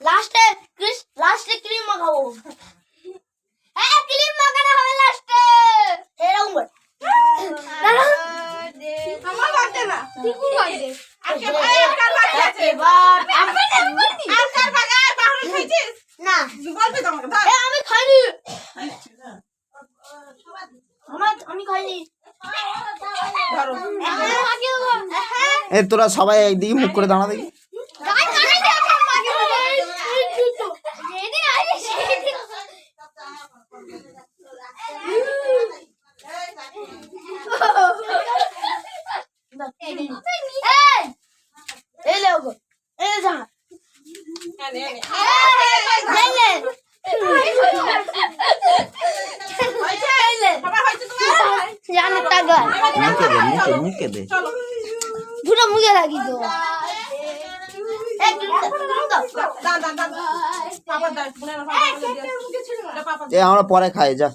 লাস্টে ক্রিম মাখাবো। হ্যাঁ ক্রিম মাখানো হবে লাস্টে। এরকম করে আমার বাড়তে না টিকু বাজে কার বাড়ি আছে এবার আমি আর কার বাড়ি আর বাহুরে খাইছিস না বলবি তো আমাকে ধর আমি খাইনি। আমি খাইনি। ধরো এ তোরা সবাই একদিকে মুখ করে দাঁড়া দেখি। মুখে দে দুটো মুখে রাখি তো এ আমরা পরে খাই যা,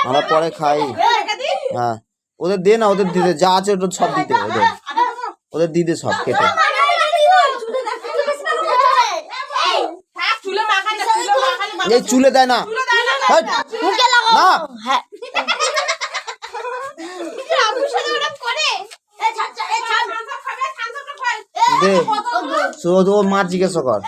আমরা পরে খাই। হ্যাঁ ওদের দে না, ওদের দিতে যা আছে ওটা সব দিতে, ওদের দিতে সব কেটে। এই চুলে দেয় না, মুখে লাগাও না হ্যাঁ দে ও মা জিজ্ঞাসা কর।